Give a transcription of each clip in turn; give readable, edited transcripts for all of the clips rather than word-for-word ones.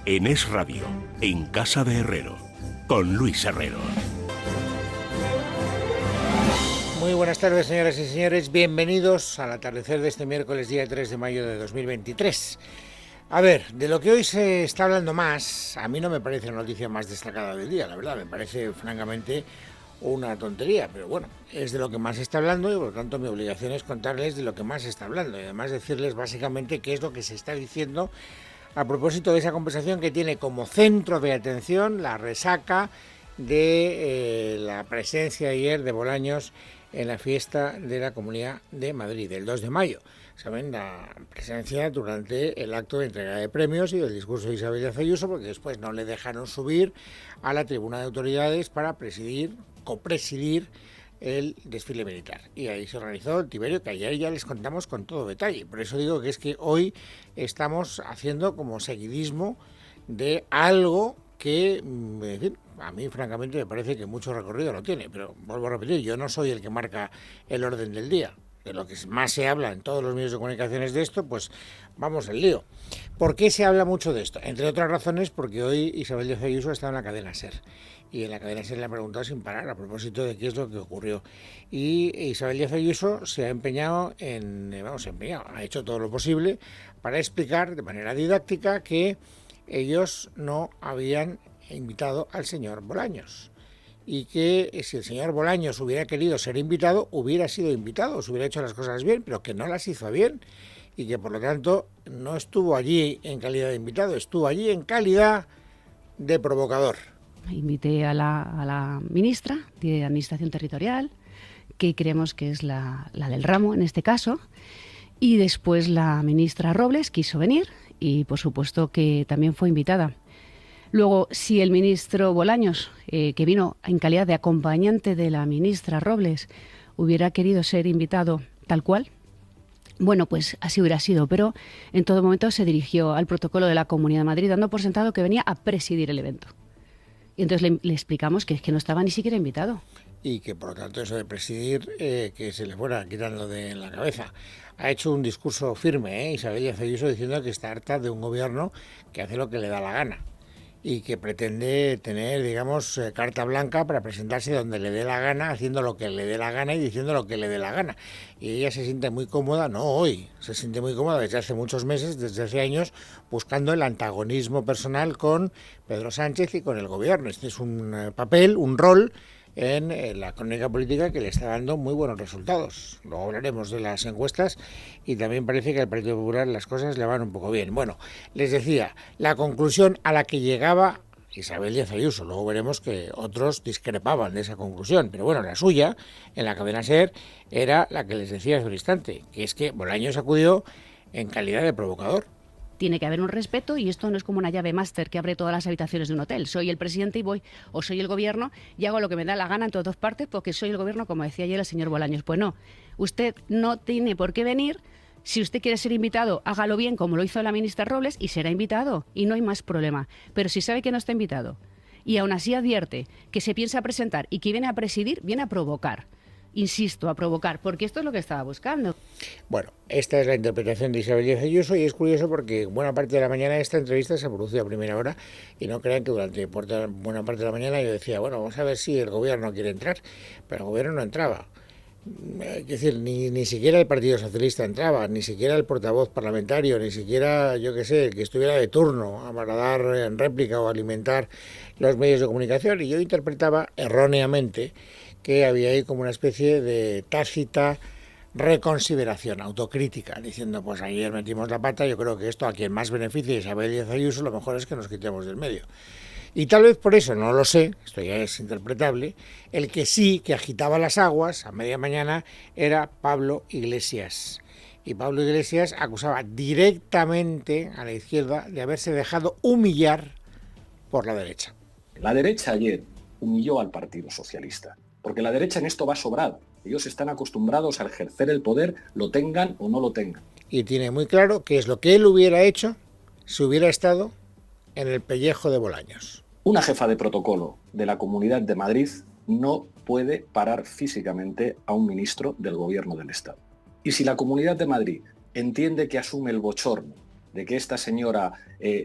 en Es Radio, en Casa de Herrero, con Luis Herrero. Muy buenas tardes, señoras y señores. Bienvenidos al atardecer de este miércoles, día 3 de mayo de 2023. A ver, de lo que hoy se está hablando más, a mí no me parece la noticia más destacada del día, la verdad, me parece francamente una tontería, pero bueno, es de lo que más se está hablando y por lo tanto mi obligación es contarles de lo que más se está hablando y además decirles básicamente qué es lo que se está diciendo a propósito de esa conversación que tiene como centro de atención la resaca de la presencia ayer de Bolaños en la fiesta de la Comunidad de Madrid, el 2 de mayo. Saben, la presencia durante el acto de entrega de premios y del discurso de Isabel Díaz Ayuso, porque después no le dejaron subir a la tribuna de autoridades para copresidir el desfile militar. Y ahí se organizó el Tiberio, que ayer ya les contamos con todo detalle. Por eso digo que es que hoy estamos haciendo como seguidismo de algo que, en fin, a mí francamente me parece que mucho recorrido lo tiene, pero vuelvo a repetir, yo no soy el que marca el orden del día. De lo que más se habla en todos los medios de comunicación de esto, pues vamos al lío. ¿Por qué se habla mucho de esto? Entre otras razones, porque hoy Isabel Díaz Ayuso está en la cadena SER. Y en la cadena SER le han preguntado sin parar a propósito de qué es lo que ocurrió. Y Isabel Díaz Ayuso se ha empeñado ha hecho todo lo posible para explicar de manera didáctica que ellos no habían invitado al señor Bolaños. Y que si el señor Bolaños hubiera querido ser invitado, hubiera sido invitado, se hubiera hecho las cosas bien, pero que no las hizo bien y que por lo tanto no estuvo allí en calidad de invitado, estuvo allí en calidad de provocador. Invité a la ministra de Administración Territorial, que creemos que es la del ramo en este caso, y después la ministra Robles quiso venir y por supuesto que también fue invitada. Luego, si el ministro Bolaños, que vino en calidad de acompañante de la ministra Robles, hubiera querido ser invitado tal cual, bueno, pues así hubiera sido, pero en todo momento se dirigió al protocolo de la Comunidad de Madrid, dando por sentado que venía a presidir el evento. Y entonces le explicamos que es que no estaba ni siquiera invitado. Y que por lo tanto eso de presidir, que se le fuera quitando de la cabeza. Ha hecho un discurso firme, Isabel Díaz Ayuso, diciendo que está harta de un gobierno que hace lo que le da la gana y que pretende tener, digamos, carta blanca para presentarse donde le dé la gana, haciendo lo que le dé la gana y diciendo lo que le dé la gana. Y ella se siente muy cómoda, no hoy, se siente muy cómoda desde hace muchos meses, desde hace años, buscando el antagonismo personal con Pedro Sánchez y con el gobierno. Este es un papel, un rol en la crónica política que le está dando muy buenos resultados. Luego hablaremos de las encuestas y también parece que al Partido Popular las cosas le van un poco bien. Bueno, les decía, la conclusión a la que llegaba Isabel Díaz Ayuso, luego veremos que otros discrepaban de esa conclusión, pero bueno, la suya, en la cadena SER, era la que les decía hace un instante, que es que Bolaños acudió en calidad de provocador. Tiene que haber un respeto y esto no es como una llave máster que abre todas las habitaciones de un hotel. Soy el presidente y voy, o soy el gobierno y hago lo que me da la gana en todas partes porque soy el gobierno, como decía ayer el señor Bolaños. Pues no, usted no tiene por qué venir. Si usted quiere ser invitado, hágalo bien como lo hizo la ministra Robles y será invitado y no hay más problema. Pero si sabe que no está invitado y aún así advierte que se piensa presentar y que viene a presidir, viene a provocar. Insisto, a provocar, porque esto es lo que estaba buscando. Bueno, esta es la interpretación de Isabel Díaz Ayuso y es curioso porque buena parte de la mañana esta entrevista se produjo a primera hora y no crean que durante buena parte de la mañana yo decía, bueno, vamos a ver si el gobierno quiere entrar, pero el gobierno no entraba. Es decir, ni siquiera el Partido Socialista entraba, ni siquiera el portavoz parlamentario, ni siquiera, yo qué sé, el que estuviera de turno para dar en réplica o alimentar los medios de comunicación. Y yo interpretaba erróneamente que había ahí como una especie de tácita reconsideración, autocrítica, diciendo, pues ayer metimos la pata, yo creo que esto a quien más beneficia a Isabel Díaz Ayuso, lo mejor es que nos quitemos del medio. Y tal vez por eso, no lo sé, esto ya es interpretable, el que sí que agitaba las aguas a media mañana era Pablo Iglesias. Y Pablo Iglesias acusaba directamente a la izquierda de haberse dejado humillar por la derecha. La derecha ayer humilló al Partido Socialista, porque la derecha en esto va sobrada. Ellos están acostumbrados a ejercer el poder, lo tengan o no lo tengan. Y tiene muy claro qué es lo que él hubiera hecho si hubiera estado en el pellejo de Bolaños. Una jefa de protocolo de la Comunidad de Madrid no puede parar físicamente a un ministro del Gobierno del Estado. Y si la Comunidad de Madrid entiende que asume el bochorno de que esta señora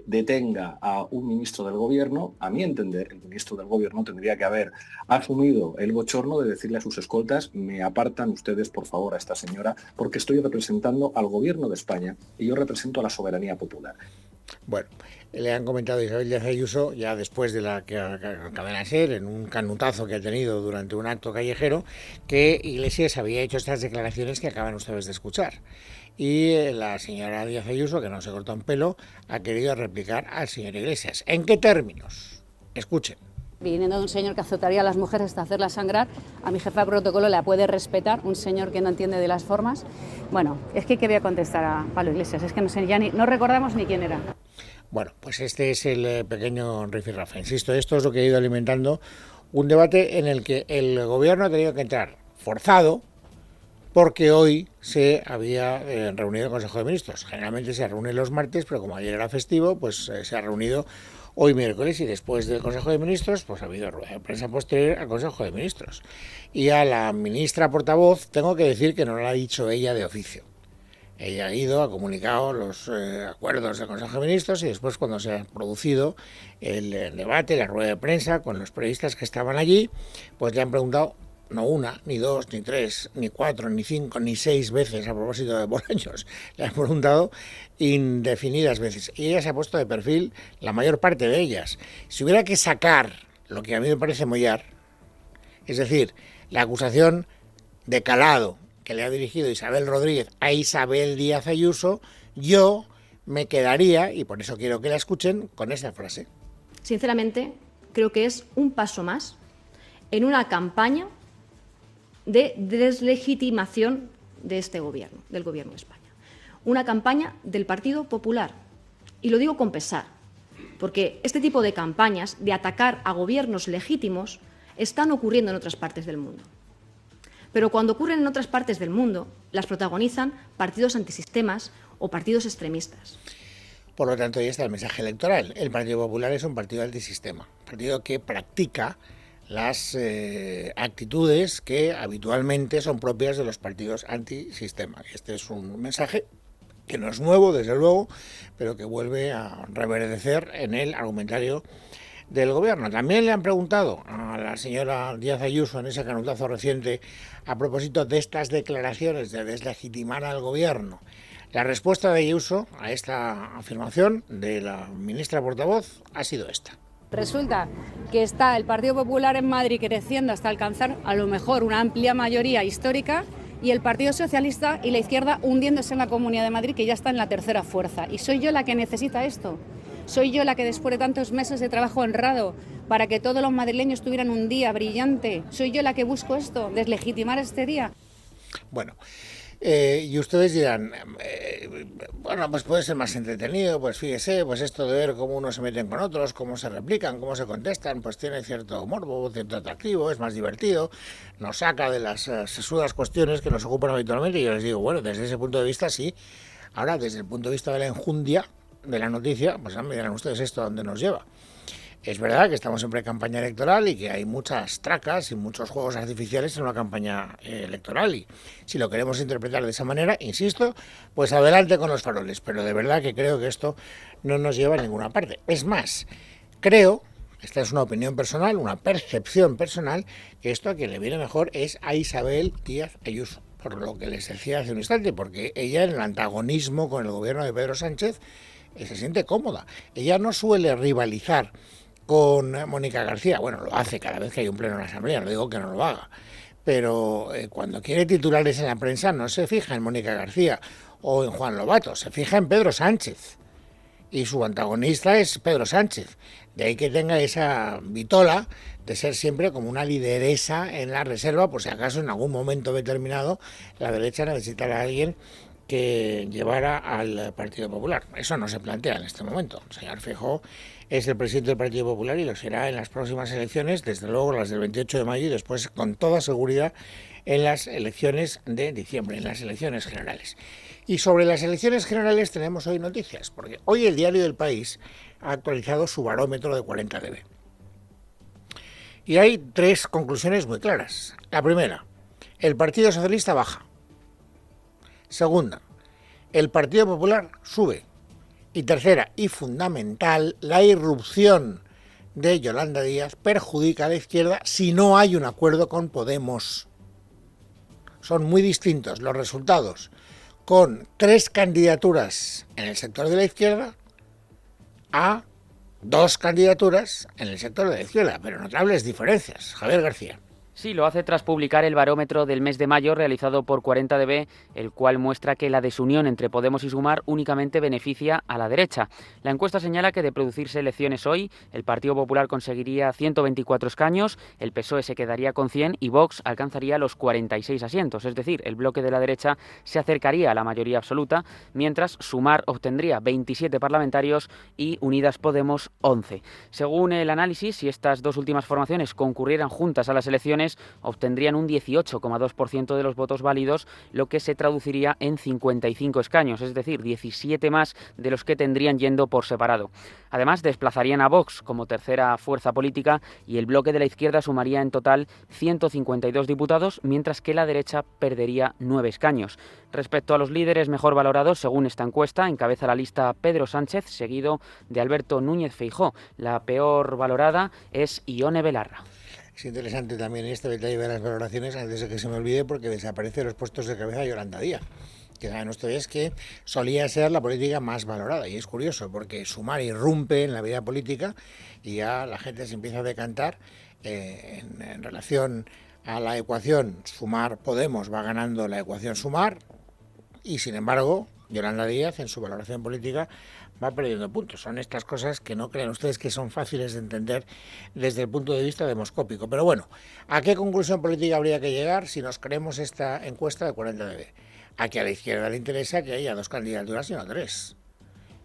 detenga a un ministro del gobierno, a mi entender, el ministro del gobierno tendría que haber asumido el bochorno de decirle a sus escoltas: me apartan ustedes, por favor, a esta señora, porque estoy representando al gobierno de España y yo represento a la soberanía popular. Bueno, le han comentado a Isabel Díaz Ayuso, ya después de la que acaba de ser, en un canutazo que ha tenido durante un acto callejero, que Iglesias había hecho estas declaraciones que acaban ustedes de escuchar. Y la señora Díaz Ayuso, que no se corta un pelo, ha querido replicar al señor Iglesias. ¿En qué términos? Escuchen. Viniendo de un señor que azotaría a las mujeres hasta hacerlas sangrar, a mi jefa de protocolo la puede respetar, un señor que no entiende de las formas. Bueno, es que quería contestar a Pablo Iglesias, es que no sé, ya no recordamos ni quién era. Bueno, pues este es el pequeño rifirrafe. Insisto, esto es lo que ha ido alimentando un debate en el que el gobierno ha tenido que entrar forzado, porque hoy se había reunido el Consejo de Ministros. Generalmente se reúne los martes, pero como ayer era festivo, pues se ha reunido hoy miércoles, y después del Consejo de Ministros pues ha habido rueda de prensa posterior al Consejo de Ministros. Y a la ministra portavoz tengo que decir que no lo ha dicho ella de oficio. Ella ha ido, ha comunicado los acuerdos del Consejo de Ministros, y después, cuando se ha producido el debate, la rueda de prensa con los periodistas que estaban allí, pues le han preguntado no una, ni dos, ni tres, ni cuatro, ni cinco, ni seis veces, a propósito de Bolaños. Le han preguntado indefinidas veces. Y ella se ha puesto de perfil, la mayor parte de ellas. Si hubiera que sacar lo que a mí me parece mollar, es decir, la acusación de calado que le ha dirigido Isabel Rodríguez a Isabel Díaz Ayuso, yo me quedaría, y por eso quiero que la escuchen, con esa frase. Sinceramente, creo que es un paso más en una campaña de deslegitimación de este gobierno, del gobierno de España. Una campaña del Partido Popular. Y lo digo con pesar, porque este tipo de campañas de atacar a gobiernos legítimos están ocurriendo en otras partes del mundo. Pero cuando ocurren en otras partes del mundo, las protagonizan partidos antisistemas o partidos extremistas. Por lo tanto, ahí está el mensaje electoral. El Partido Popular es un partido antisistema, un partido que practica las actitudes que habitualmente son propias de los partidos antisistema. Este es un mensaje que no es nuevo, desde luego, pero que vuelve a reverdecer en el argumentario del gobierno. También le han preguntado a la señora Díaz Ayuso en ese canutazo reciente a propósito de estas declaraciones de deslegitimar al gobierno. La respuesta de Ayuso a esta afirmación de la ministra portavoz ha sido esta. Resulta que está el Partido Popular en Madrid creciendo hasta alcanzar a lo mejor una amplia mayoría histórica, y el Partido Socialista y la izquierda hundiéndose en la Comunidad de Madrid, que ya está en la tercera fuerza. ¿Y soy yo la que necesita esto? ¿Soy yo la que, después de tantos meses de trabajo honrado para que todos los madrileños tuvieran un día brillante, soy yo la que busco esto, deslegitimar este día? Bueno, y ustedes dirán, bueno, pues puede ser más entretenido, pues fíjese, pues esto de ver cómo unos se meten con otros, cómo se replican, cómo se contestan, pues tiene cierto morbo, cierto atractivo, es más divertido, nos saca de las sesudas cuestiones que nos ocupan habitualmente. Y yo les digo, bueno, desde ese punto de vista sí. Ahora, desde el punto de vista de la enjundia de la noticia, pues ya me dirán ustedes esto a dónde nos lleva. Es verdad que estamos en pre-campaña electoral y que hay muchas tracas y muchos juegos artificiales en una campaña electoral, y si lo queremos interpretar de esa manera, insisto, pues adelante con los faroles, pero de verdad que creo que esto no nos lleva a ninguna parte. Es más, creo, esta es una opinión personal, una percepción personal, que esto a quien le viene mejor es a Isabel Díaz Ayuso, por lo que les decía hace un instante, porque ella, en el antagonismo con el gobierno de Pedro Sánchez, se siente cómoda. Ella no suele rivalizar con Mónica García. Bueno, lo hace cada vez que hay un pleno en la Asamblea, no digo que no lo haga, pero cuando quiere titulares en la prensa no se fija en Mónica García o en Juan Lobato, se fija en Pedro Sánchez, y su antagonista es Pedro Sánchez. De ahí que tenga esa vitola de ser siempre como una lideresa en la reserva, por si acaso en algún momento determinado la derecha necesitara a alguien que llevara al Partido Popular. Eso no se plantea en este momento. El señor Feijóo es el presidente del Partido Popular y lo será en las próximas elecciones, desde luego las del 28 de mayo, y después con toda seguridad en las elecciones de diciembre, en las elecciones generales. Y sobre las elecciones generales tenemos hoy noticias, porque hoy el diario El País ha actualizado su barómetro de 40 dB. Y hay tres conclusiones muy claras. La primera, el Partido Socialista baja. Segunda, el Partido Popular sube. Y tercera y fundamental, la irrupción de Yolanda Díaz perjudica a la izquierda si no hay un acuerdo con Podemos. Son muy distintos los resultados con 3 candidaturas en el sector de la izquierda a 2 candidaturas en el sector de la izquierda, pero notables diferencias. Javier García. Sí, lo hace tras publicar el barómetro del mes de mayo realizado por 40DB, el cual muestra que la desunión entre Podemos y Sumar únicamente beneficia a la derecha. La encuesta señala que de producirse elecciones hoy, el Partido Popular conseguiría 124 escaños, el PSOE se quedaría con 100 y Vox alcanzaría los 46 asientos. Es decir, el bloque de la derecha se acercaría a la mayoría absoluta, mientras Sumar obtendría 27 parlamentarios y Unidas Podemos 11. Según el análisis, si estas dos últimas formaciones concurrieran juntas a las elecciones, obtendrían un 18,2% de los votos válidos, lo que se traduciría en 55 escaños, es decir, 17 más de los que tendrían yendo por separado. Además, desplazarían a Vox como tercera fuerza política y el bloque de la izquierda sumaría en total 152 diputados, mientras que la derecha perdería 9 escaños. Respecto a los líderes mejor valorados, según esta encuesta, encabeza la lista Pedro Sánchez, seguido de Alberto Núñez Feijóo. La peor valorada es Ione Belarra. Es interesante también este detalle de las valoraciones, antes de que se me olvide, porque desaparece los puestos de cabeza de Yolanda Díaz, que saben ustedes que solía ser la política más valorada. Y es curioso, porque Sumar irrumpe en la vida política y ya la gente se empieza a decantar en relación a la ecuación Sumar-Podemos va ganando la ecuación Sumar, y sin embargo Yolanda Díaz en su valoración política va perdiendo puntos. Son estas cosas que no crean ustedes que son fáciles de entender desde el punto de vista demoscópico. Pero bueno, ¿a qué conclusión política habría que llegar si nos creemos esta encuesta de 40DB? A que a la izquierda le interesa que haya 2 candidaturas y no 3.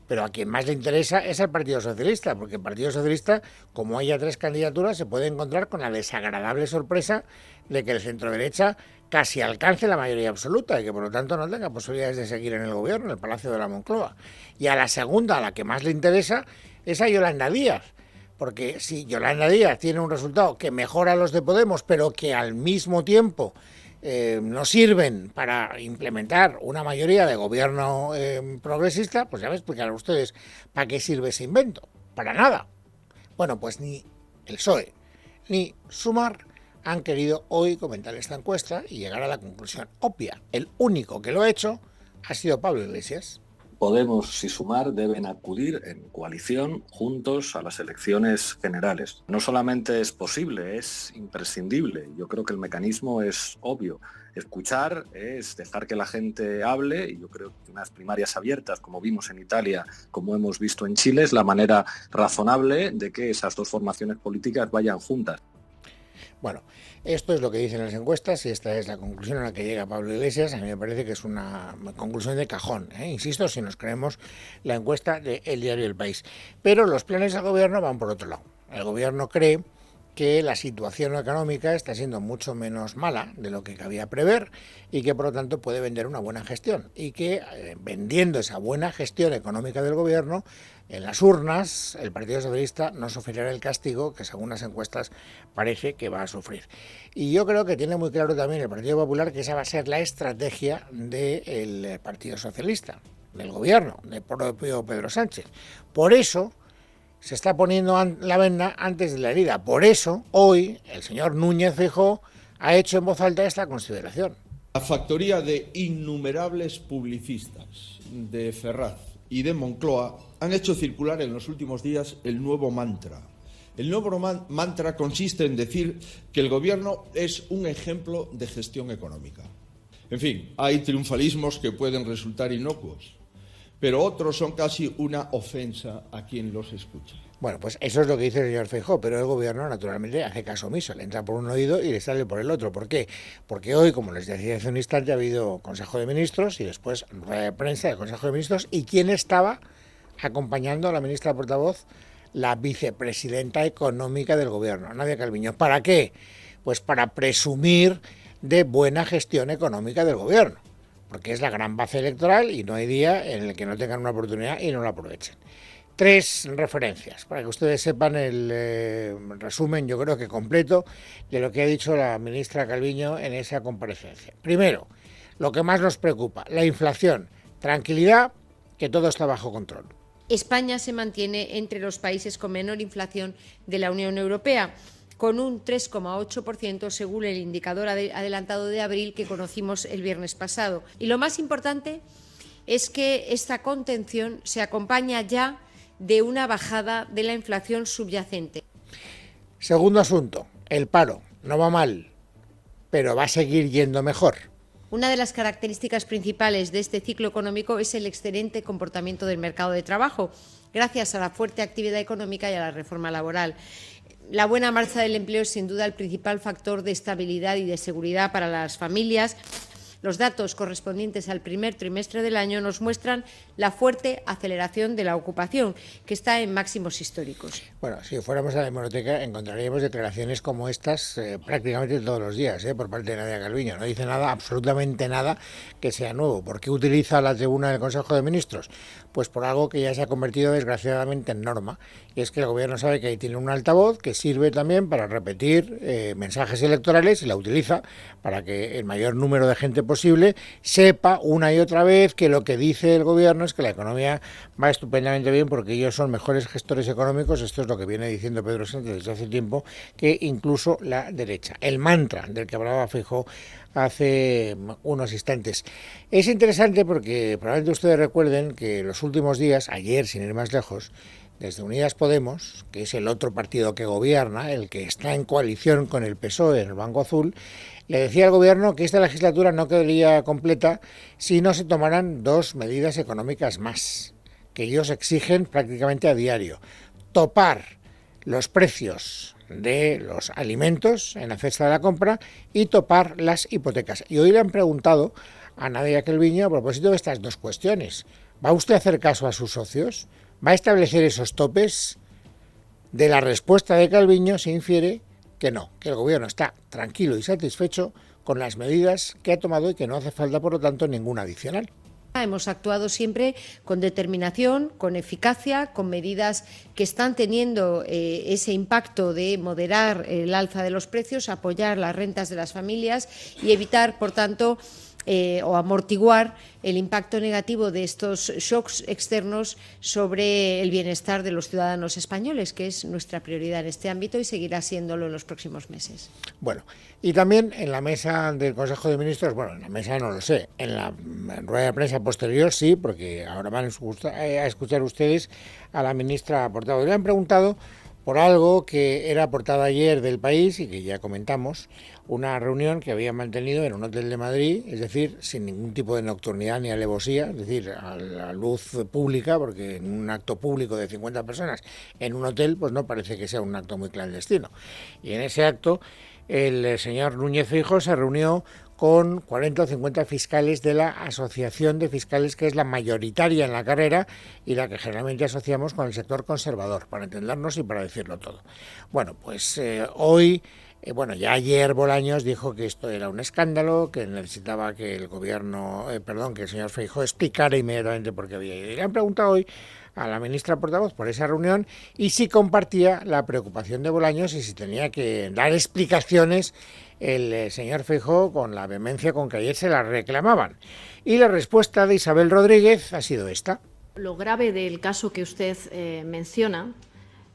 Pero a quien más le interesa es al Partido Socialista, porque el Partido Socialista, como haya 3 candidaturas, se puede encontrar con la desagradable sorpresa de que el centro-derecha casi alcance la mayoría absoluta y que por lo tanto no tenga posibilidades de seguir en el gobierno, en el Palacio de la Moncloa. Y a la segunda, a la que más le interesa, es a Yolanda Díaz, porque si Yolanda Díaz tiene un resultado que mejora a los de Podemos, pero que al mismo tiempo no sirven para implementar una mayoría de gobierno progresista, pues ya me explicarán ustedes para qué sirve ese invento. Para nada. Bueno, pues ni el PSOE ni Sumar han querido hoy comentar esta encuesta y llegar a la conclusión obvia. El único que lo ha hecho ha sido Pablo Iglesias. Podemos y Sumar deben acudir en coalición juntos a las elecciones generales. No solamente es posible, es imprescindible. Yo creo que el mecanismo es obvio. Escuchar es dejar que la gente hable, y yo creo que unas primarias abiertas, como vimos en Italia, como hemos visto en Chile, es la manera razonable de que esas 2 formaciones políticas vayan juntas. Bueno, esto es lo que dicen las encuestas y esta es la conclusión a la que llega Pablo Iglesias. A mí me parece que es una conclusión de cajón, insisto, si nos creemos la encuesta del diario El País. Pero los planes del gobierno van por otro lado. El gobierno cree que la situación económica está siendo mucho menos mala de lo que cabía prever y que por lo tanto puede vender una buena gestión, y que vendiendo esa buena gestión económica del gobierno, en las urnas el Partido Socialista no sufrirá el castigo que según las encuestas parece que va a sufrir. Y yo creo que tiene muy claro también el Partido Popular que esa va a ser la estrategia del Partido Socialista, del gobierno, del propio Pedro Sánchez. Por eso se está poniendo la venda antes de la herida. Por eso, hoy, el señor Núñez Feijóo ha hecho en voz alta esta consideración. La factoría de innumerables publicistas de Ferraz y de Moncloa han hecho circular en los últimos días el nuevo mantra. El nuevo mantra consiste en decir que el gobierno es un ejemplo de gestión económica. En fin, hay triunfalismos que pueden resultar inocuos, pero otros son casi una ofensa a quien los escucha. Bueno, pues eso es lo que dice el señor Feijóo, pero el gobierno naturalmente hace caso omiso, le entra por un oído y le sale por el otro. ¿Por qué? Porque hoy, como les decía hace un instante, ha habido Consejo de Ministros y después rueda de prensa del Consejo de Ministros. ¿Y quién estaba acompañando a la ministra portavoz? La vicepresidenta económica del gobierno, Nadia Calviño. ¿Para qué? Pues para presumir de buena gestión económica del gobierno, porque es la gran base electoral y no hay día en el que no tengan una oportunidad y no la aprovechen. 3 referencias, para que ustedes sepan el resumen, yo creo que completo, de lo que ha dicho la ministra Calviño en esa comparecencia. Primero, lo que más nos preocupa, la inflación. Tranquilidad, que todo está bajo control. España se mantiene entre los países con menor inflación de la Unión Europea, con un 3,8% según el indicador adelantado de abril que conocimos el viernes pasado. Y lo más importante es que esta contención se acompaña ya de una bajada de la inflación subyacente. Segundo asunto, el paro. No va mal, pero va a seguir yendo mejor. Una de las características principales de este ciclo económico es el excelente comportamiento del mercado de trabajo, gracias a la fuerte actividad económica y a la reforma laboral. La buena marcha del empleo es sin duda el principal factor de estabilidad y de seguridad para las familias. Los datos correspondientes al primer trimestre del año nos muestran la fuerte aceleración de la ocupación, que está en máximos históricos. Bueno, si fuéramos a la hemeroteca encontraríamos declaraciones como estas prácticamente todos los días por parte de Nadia Calviño. No dice nada, absolutamente nada que sea nuevo. ¿Por qué utiliza la tribuna del Consejo de Ministros? Pues por algo que ya se ha convertido desgraciadamente en norma. Y es que el Gobierno sabe que ahí tiene un altavoz que sirve también para repetir mensajes electorales y la utiliza para que el mayor número de gente posible sepa una y otra vez que lo que dice el Gobierno es que la economía va estupendamente bien porque ellos son mejores gestores económicos. Esto es lo que viene diciendo Pedro Sánchez desde hace tiempo, que incluso la derecha. El mantra del que hablaba Feijóo hace unos instantes. Es interesante porque probablemente ustedes recuerden que los últimos días, ayer sin ir más lejos, desde Unidas Podemos, que es el otro partido que gobierna, el que está en coalición con el PSOE en el Banco Azul, le decía al Gobierno que esta legislatura no quedaría completa si no se tomaran 2 medidas económicas más, que ellos exigen prácticamente a diario. Topar los precios de los alimentos en la cesta de la compra y topar las hipotecas. Y hoy le han preguntado a Nadia Calviño a propósito de estas 2 cuestiones. ¿Va usted a hacer caso a sus socios? ¿Va a establecer esos topes? De la respuesta de Calviño se infiere que no, que el Gobierno está tranquilo y satisfecho con las medidas que ha tomado y que no hace falta, por lo tanto, ninguna adicional. Hemos actuado siempre con determinación, con eficacia, con medidas que están teniendo ese impacto de moderar el alza de los precios, apoyar las rentas de las familias y evitar, por tanto, o amortiguar el impacto negativo de estos shocks externos sobre el bienestar de los ciudadanos españoles, que es nuestra prioridad en este ámbito y seguirá siéndolo en los próximos meses. Bueno, y también en la mesa del Consejo de Ministros, bueno, en la mesa no lo sé, en la rueda de prensa posterior sí, porque ahora van a escuchar ustedes a la ministra portavoz. Le han preguntado por algo que era portada ayer del País y que ya comentamos, una reunión que había mantenido en un hotel de Madrid, es decir, sin ningún tipo de nocturnidad ni alevosía, es decir, a la luz pública, porque en un acto público de 50 personas en un hotel, pues no parece que sea un acto muy clandestino. Y en ese acto el señor Núñez Feijóo se reunió con 40 o 50 fiscales de la Asociación de Fiscales, que es la mayoritaria en la carrera y la que generalmente asociamos con el sector conservador, para entendernos y para decirlo todo. Bueno, pues hoy, ya ayer Bolaños dijo que esto era un escándalo, que necesitaba que el Gobierno, que el señor Feijóo explicara inmediatamente por qué había ido. Y le han preguntado hoy a la ministra portavoz por esa reunión y si compartía la preocupación de Bolaños y si tenía que dar explicaciones el señor Feijóo con la vehemencia con que ayer se la reclamaban. Y la respuesta de Isabel Rodríguez ha sido esta. Lo grave del caso que usted menciona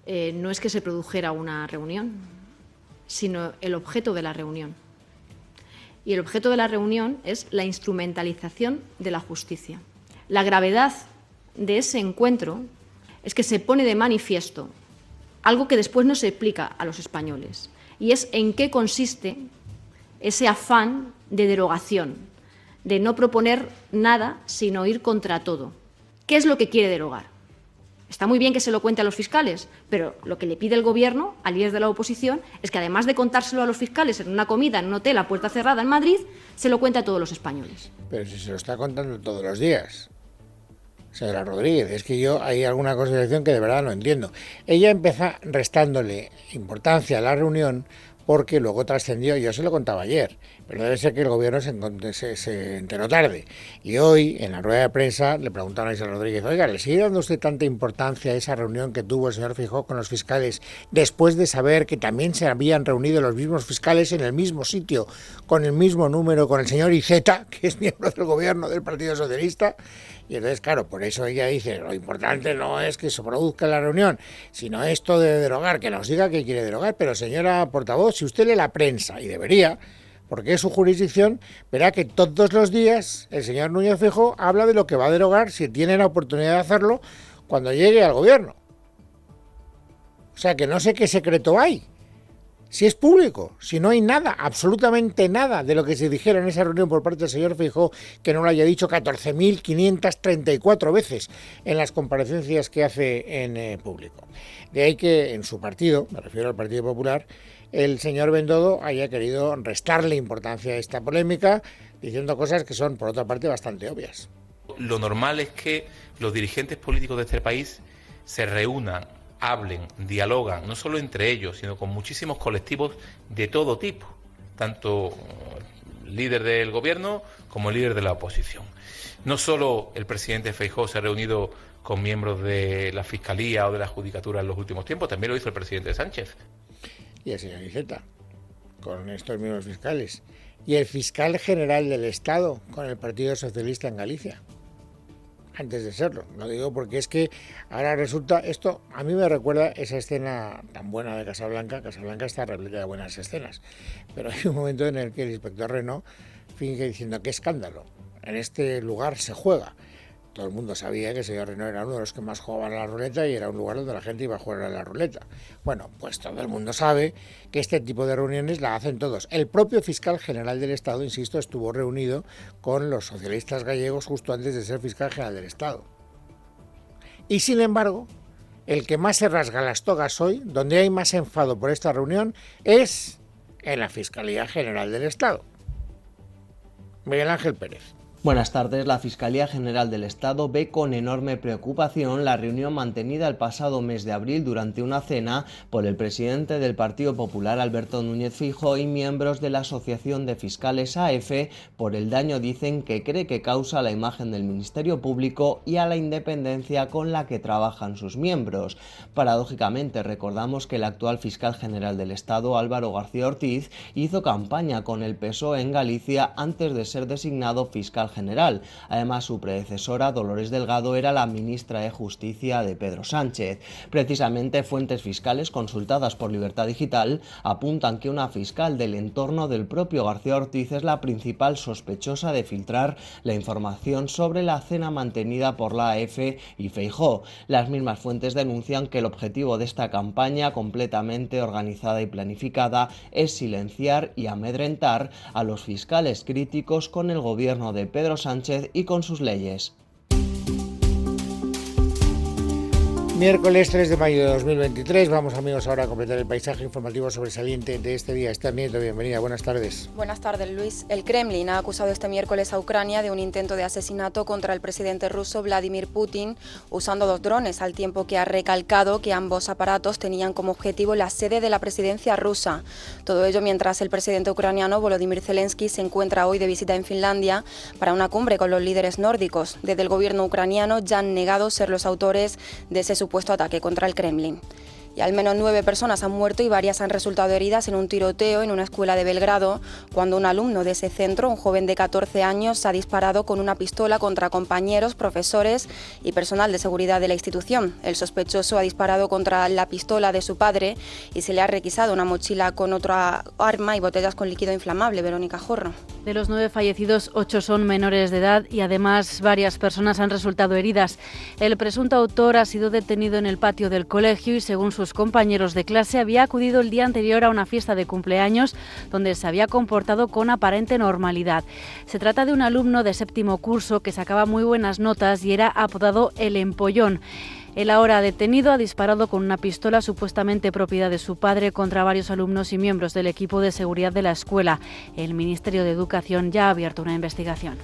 no es que se produjera una reunión, sino el objeto de la reunión. Y el objeto de la reunión es la instrumentalización de la justicia. La gravedad de ese encuentro es que se pone de manifiesto algo que después no se explica a los españoles, y es en qué consiste ese afán de derogación, de no proponer nada sino ir contra todo. ¿Qué es lo que quiere derogar? Está muy bien que se lo cuente a los fiscales, pero lo que le pide el Gobierno al líder de la oposición es que, además de contárselo a los fiscales en una comida, en un hotel a puerta cerrada en Madrid, se lo cuente a todos los españoles. Pero si se lo está contando todos los días. Señora Rodríguez, es que yo hay alguna consideración que de verdad no entiendo. Ella empieza restándole importancia a la reunión porque luego trascendió, yo se lo contaba ayer, pero debe ser que el Gobierno se enteró tarde. Y hoy, en la rueda de prensa, le preguntaron a Isabel Rodríguez, oiga, ¿le sigue dando usted tanta importancia a esa reunión que tuvo el señor Feijóo con los fiscales después de saber que también se habían reunido los mismos fiscales en el mismo sitio, con el mismo número, con el señor Iceta, que es miembro del Gobierno del Partido Socialista? Y entonces, claro, por eso ella dice, lo importante no es que se produzca la reunión, sino esto de derogar, que nos diga que quiere derogar. Pero señora portavoz, si usted lee la prensa, y debería, porque es su jurisdicción, verá que todos los días el señor Núñez Feijóo habla de lo que va a derogar si tiene la oportunidad de hacerlo cuando llegue al gobierno. O sea que no sé qué secreto hay. Si es público, si no hay nada, absolutamente nada de lo que se dijera en esa reunión por parte del señor Feijóo que no lo haya dicho 14.534 veces en las comparecencias que hace en público. De ahí que en su partido, me refiero al Partido Popular, el señor Bendodo haya querido restarle importancia a esta polémica, diciendo cosas que son, por otra parte, bastante obvias. Lo normal es que los dirigentes políticos de este país se reúnan, hablen, dialogan, no solo entre ellos, sino con muchísimos colectivos de todo tipo, tanto el líder del gobierno como el líder de la oposición. No solo el presidente Feijóo se ha reunido con miembros de la Fiscalía o de la Judicatura en los últimos tiempos, también lo hizo el presidente Sánchez. Y el señor Iceta, con estos mismos fiscales. Y el fiscal general del Estado, con el Partido Socialista en Galicia. Antes de serlo, lo digo porque es que ahora resulta, esto a mí me recuerda esa escena tan buena de Casablanca. Casablanca está repleta de buenas escenas, pero hay un momento en el que el inspector Renault finge diciendo: qué escándalo, en este lugar se juega. Todo el mundo sabía que el señor Renault era uno de los que más jugaban a la ruleta y era un lugar donde la gente iba a jugar a la ruleta. Bueno, pues todo el mundo sabe que este tipo de reuniones la hacen todos. El propio fiscal general del Estado, insisto, estuvo reunido con los socialistas gallegos justo antes de ser fiscal general del Estado. Y sin embargo, el que más se rasga las togas hoy, donde hay más enfado por esta reunión, es en la Fiscalía General del Estado. Miguel Ángel Pérez. Buenas tardes. La Fiscalía General del Estado ve con enorme preocupación la reunión mantenida el pasado mes de abril durante una cena por el presidente del Partido Popular, Alberto Núñez Feijóo, y miembros de la Asociación de Fiscales AF por el daño, dicen, que cree que causa a la imagen del Ministerio Público y a la independencia con la que trabajan sus miembros. Paradójicamente, recordamos que el actual fiscal general del Estado, Álvaro García Ortiz, hizo campaña con el PSOE en Galicia antes de ser designado fiscal general. Además, su predecesora, Dolores Delgado, era la ministra de Justicia de Pedro Sánchez. Precisamente, fuentes fiscales consultadas por Libertad Digital apuntan que una fiscal del entorno del propio García Ortiz es la principal sospechosa de filtrar la información sobre la cena mantenida por la AF y Feijóo. Las mismas fuentes denuncian que el objetivo de esta campaña, completamente organizada y planificada, es silenciar y amedrentar a los fiscales críticos con el gobierno de Pedro Sánchez y con sus leyes. Miércoles 3 de mayo de 2023. Vamos, amigos, ahora a completar el paisaje informativo sobresaliente de este día. Esther Nieto, bienvenida. Buenas tardes. Buenas tardes, Luis. El Kremlin ha acusado este miércoles a Ucrania de un intento de asesinato contra el presidente ruso Vladimir Putin usando 2 drones, al tiempo que ha recalcado que ambos aparatos tenían como objetivo la sede de la presidencia rusa. Todo ello mientras el presidente ucraniano Volodymyr Zelensky se encuentra hoy de visita en Finlandia para una cumbre con los líderes nórdicos. Desde el gobierno ucraniano ya han negado ser los autores de ese supuesto ataque contra el Kremlin. Y al menos 9 personas han muerto y varias han resultado heridas en un tiroteo en una escuela de Belgrado, cuando un alumno de ese centro, un joven de 14 años, ha disparado con una pistola contra compañeros, profesores y personal de seguridad de la institución. El sospechoso ha disparado contra la pistola de su padre y se le ha requisado una mochila con otra arma y botellas con líquido inflamable. Verónica Jorro. De los 9 fallecidos, 8 son menores de edad y además varias personas han resultado heridas. El presunto autor ha sido detenido en el patio del colegio y, según sus compañeros de clase, había acudido el día anterior a una fiesta de cumpleaños donde se había comportado con aparente normalidad. Se trata de un alumno de 7º curso que sacaba muy buenas notas y era apodado El Empollón. El ahora detenido ha disparado con una pistola supuestamente propiedad de su padre contra varios alumnos y miembros del equipo de seguridad de la escuela. El Ministerio de Educación ya ha abierto una investigación.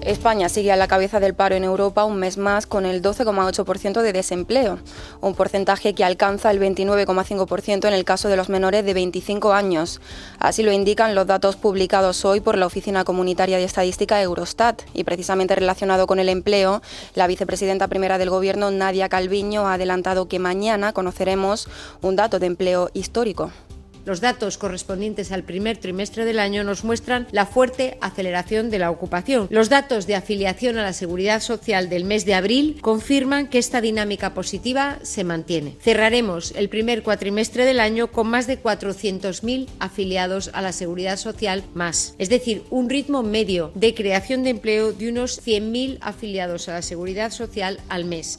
España sigue a la cabeza del paro en Europa un mes más con el 12,8% de desempleo, un porcentaje que alcanza el 29,5% en el caso de los menores de 25 años. Así lo indican los datos publicados hoy por la Oficina Comunitaria de Estadística Eurostat. Y precisamente relacionado con el empleo, la vicepresidenta primera del Gobierno, Nadia Calviño, ha adelantado que mañana conoceremos un dato de empleo histórico. Los datos correspondientes al primer trimestre del año nos muestran la fuerte aceleración de la ocupación. Los datos de afiliación a la Seguridad Social del mes de abril confirman que esta dinámica positiva se mantiene. Cerraremos el primer cuatrimestre del año con más de 400.000 afiliados a la Seguridad Social más, es decir, un ritmo medio de creación de empleo de unos 100.000 afiliados a la Seguridad Social al mes.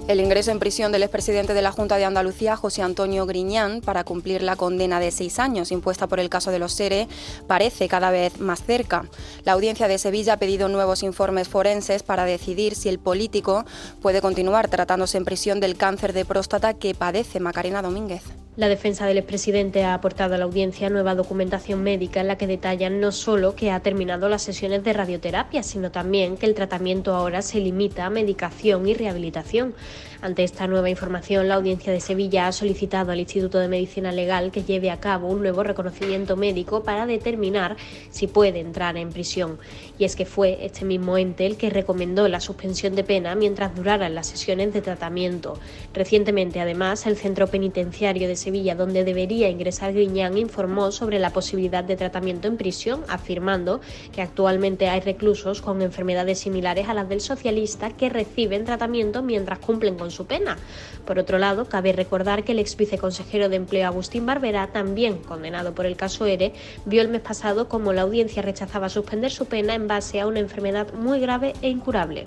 El ingreso en prisión del expresidente de la Junta de Andalucía, José Antonio Griñán, para cumplir la condena de 6 años impuesta por el caso de los SERE, parece cada vez más cerca. La Audiencia de Sevilla ha pedido nuevos informes forenses para decidir si el político puede continuar tratándose en prisión del cáncer de próstata que padece. Macarena Domínguez. La defensa del expresidente ha aportado a la audiencia nueva documentación médica en la que detallan no solo que ha terminado las sesiones de radioterapia, sino también que el tratamiento ahora se limita a medicación y rehabilitación. Ante esta nueva información, la Audiencia de Sevilla ha solicitado al Instituto de Medicina Legal que lleve a cabo un nuevo reconocimiento médico para determinar si puede entrar en prisión. Y es que fue este mismo ente el que recomendó la suspensión de pena mientras duraran las sesiones de tratamiento. Recientemente, además, el Centro Penitenciario de Sevilla, donde debería ingresar Griñán, informó sobre la posibilidad de tratamiento en prisión, afirmando que actualmente hay reclusos con enfermedades similares a las del socialista que reciben tratamiento mientras cumplen con su pena. Por otro lado, cabe recordar que el ex viceconsejero de Empleo Agustín Barberá, también condenado por el caso ERE, vio el mes pasado como la audiencia rechazaba suspender su pena en base a una enfermedad muy grave e incurable.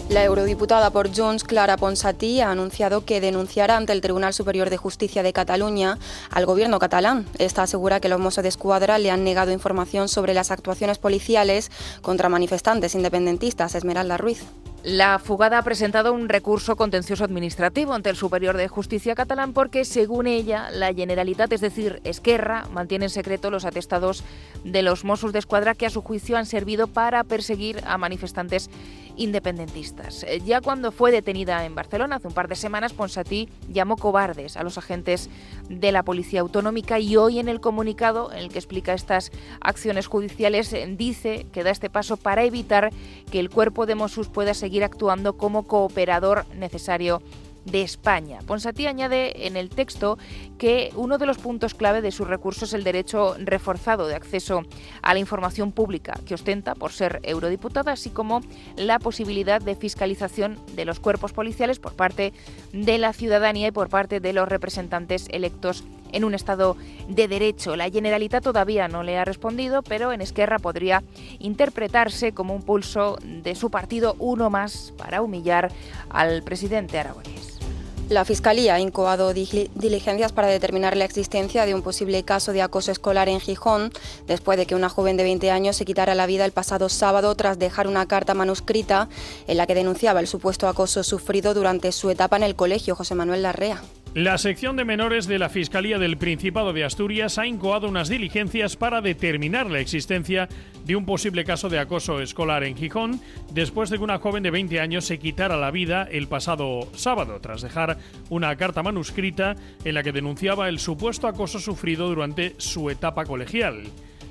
La eurodiputada por Junts, Clara Ponsatí, ha anunciado que denunciará ante el Tribunal Superior de Justicia de Cataluña al gobierno catalán. Esta asegura que los Mossos d'Esquadra le han negado información sobre las actuaciones policiales contra manifestantes independentistas. Esmeralda Ruiz. La fugada ha presentado un recurso contencioso administrativo ante el Superior de Justicia catalán porque, según ella, la Generalitat, es decir, Esquerra, mantiene en secreto los atestados de los Mossos d'Esquadra que a su juicio han servido para perseguir a manifestantes independentistas. Ya cuando fue detenida en Barcelona hace un par de semanas, Ponsatí llamó cobardes a los agentes de la Policía Autonómica y hoy en el comunicado en el que explica estas acciones judiciales dice que da este paso para evitar que el cuerpo de Mossos pueda seguir actuando como cooperador necesario de España. Ponsatí añade en el texto que uno de los puntos clave de su recurso es el derecho reforzado de acceso a la información pública que ostenta por ser eurodiputada, así como la posibilidad de fiscalización de los cuerpos policiales por parte de la ciudadanía y por parte de los representantes electos en un Estado de Derecho. La Generalitat todavía no le ha respondido, pero en Esquerra podría interpretarse como un pulso de su partido uno más para humillar al presidente aragonés. La Fiscalía ha incoado diligencias para determinar la existencia de un posible caso de acoso escolar en Gijón, después de que una joven de 20 años se quitara la vida el pasado sábado tras dejar una carta manuscrita en la que denunciaba el supuesto acoso sufrido durante su etapa en el colegio. José Manuel Larrea. La sección de menores de la Fiscalía del Principado de Asturias ha incoado unas diligencias para determinar la existencia de un posible caso de acoso escolar en Gijón, después de que una joven de 20 años se quitara la vida el pasado sábado, tras dejar una carta manuscrita en la que denunciaba el supuesto acoso sufrido durante su etapa colegial.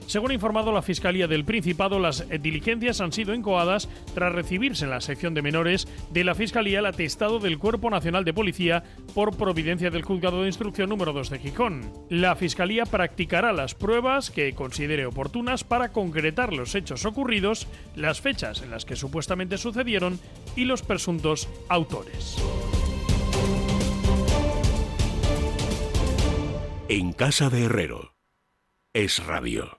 Según ha informado la Fiscalía del Principado, las diligencias han sido incoadas tras recibirse en la sección de menores de la Fiscalía el atestado del Cuerpo Nacional de Policía por providencia del Juzgado de Instrucción número 2 de Gijón. La Fiscalía practicará las pruebas que considere oportunas para concretar los hechos ocurridos, las fechas en las que supuestamente sucedieron y los presuntos autores. En casa de Herrero. Es Radio.